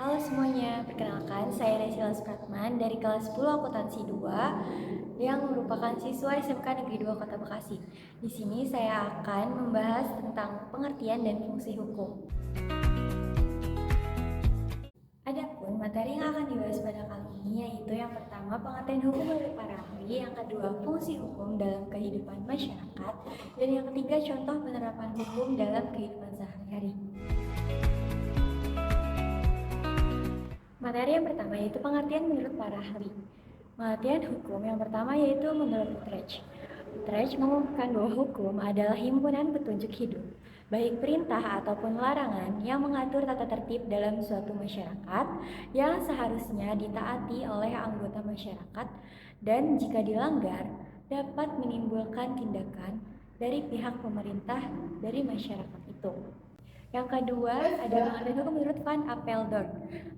Halo semuanya, perkenalkan saya Resila Supratman dari kelas 10 Akuntansi 2 yang merupakan siswa SMK Negeri 2 Kota Bekasi. Di sini saya akan membahas tentang pengertian dan fungsi hukum. Adapun materi yang akan dibahas pada kali ini yaitu yang pertama pengertian hukum oleh para ahli, yang kedua fungsi hukum dalam kehidupan masyarakat, dan yang ketiga contoh penerapan hukum dalam kehidupan sehari-hari. Materi yang pertama yaitu pengertian menurut para ahli. Pengertian hukum yang pertama yaitu menurut Utrecht. Utrecht mengungkapkan bahwa hukum adalah himpunan petunjuk hidup, baik perintah ataupun larangan yang mengatur tata tertib dalam suatu masyarakat yang seharusnya ditaati oleh anggota masyarakat dan jika dilanggar dapat menimbulkan tindakan dari pihak pemerintah dari masyarakat itu. Yang kedua adalah pengertian hukum menurut Van Apeldoorn.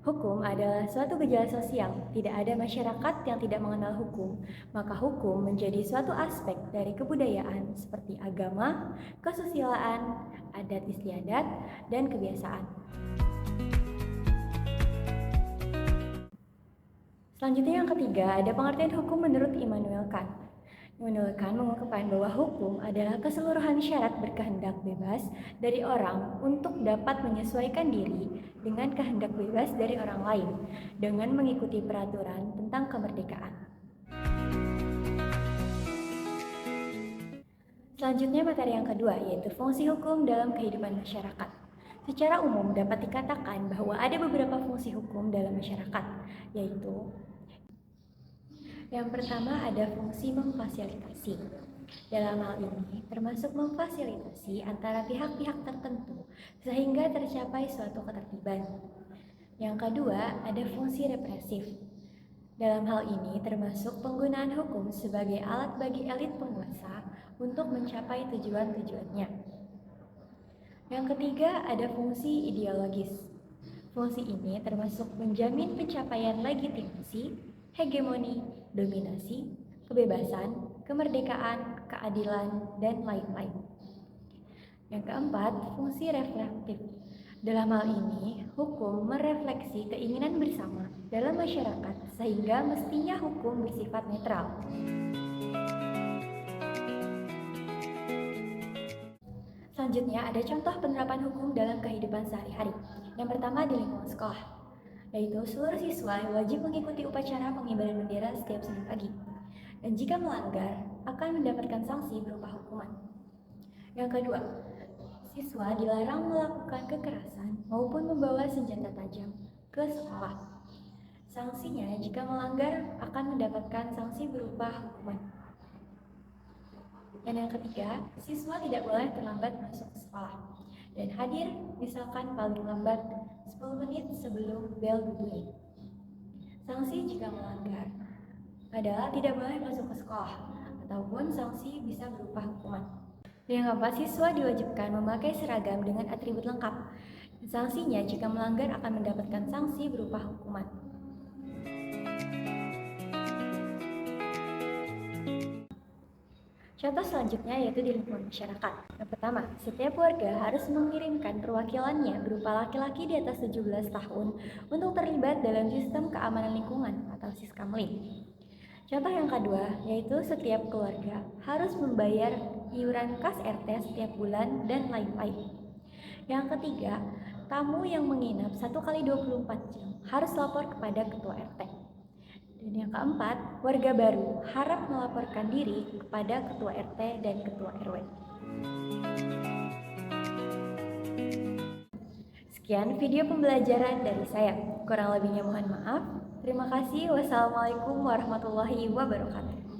Hukum adalah suatu gejala sosial. Tidak ada masyarakat yang tidak mengenal hukum. Maka hukum menjadi suatu aspek dari kebudayaan seperti agama, kesusilaan, adat istiadat, dan kebiasaan. Selanjutnya yang ketiga ada pengertian hukum menurut Immanuel Kant. Immanuel Kant mengungkapkan bahwa hukum adalah keseluruhan syarat berkehendak bebas dari orang untuk dapat menyesuaikan diri dengan kehendak bebas dari orang lain dengan mengikuti peraturan tentang kemerdekaan. Selanjutnya materi yang kedua yaitu fungsi hukum dalam kehidupan masyarakat. Secara umum dapat dikatakan bahwa ada beberapa fungsi hukum dalam masyarakat, yaitu yang pertama ada fungsi memfasilitasi. Dalam hal ini termasuk memfasilitasi antara pihak-pihak tertentu sehingga tercapai suatu ketertiban. Yang kedua ada fungsi represif. Dalam hal ini termasuk penggunaan hukum sebagai alat bagi elit penguasa untuk mencapai tujuan-tujuannya. Yang ketiga ada fungsi ideologis. Fungsi ini termasuk menjamin pencapaian legitimasi, hegemoni, dominasi, kebebasan, kemerdekaan, keadilan, dan lain-lain. Yang keempat, fungsi reflektif. Dalam hal ini, hukum merefleksi keinginan bersama dalam masyarakat sehingga mestinya hukum bersifat netral. Selanjutnya ada contoh penerapan hukum dalam kehidupan sehari-hari. Yang pertama di lingkungan sekolah, yaitu seluruh siswa wajib mengikuti upacara pengibaran bendera setiap Senin pagi. Dan jika melanggar, akan mendapatkan sanksi berupa hukuman. Yang kedua, siswa dilarang melakukan kekerasan maupun membawa senjata tajam ke sekolah. Sanksinya jika melanggar akan mendapatkan sanksi berupa hukuman. Dan yang ketiga, siswa tidak boleh terlambat masuk ke sekolah dan hadir misalkan paling lambat 10 menit sebelum bel berbunyi. Sanksi jika melanggar adalah tidak boleh masuk ke sekolah ataupun sanksi bisa berupa hukuman. Yang keempat, siswa diwajibkan memakai seragam dengan atribut lengkap. Sanksinya jika melanggar akan mendapatkan sanksi berupa hukuman. Contoh selanjutnya yaitu di lingkungan masyarakat. Yang pertama, setiap warga harus mengirimkan perwakilannya berupa laki-laki di atas 17 tahun untuk terlibat dalam sistem keamanan lingkungan atau Siskamling. Contoh yang kedua yaitu setiap keluarga harus membayar iuran kas RT setiap bulan dan lain-lain. Yang ketiga, tamu yang menginap 1 kali 24 jam harus lapor kepada ketua RT. Dan yang keempat, warga baru harap melaporkan diri kepada ketua RT dan ketua RW. Sekian video pembelajaran dari saya. Kurang lebihnya mohon maaf. Terima kasih. Wassalamualaikum warahmatullahi wabarakatuh.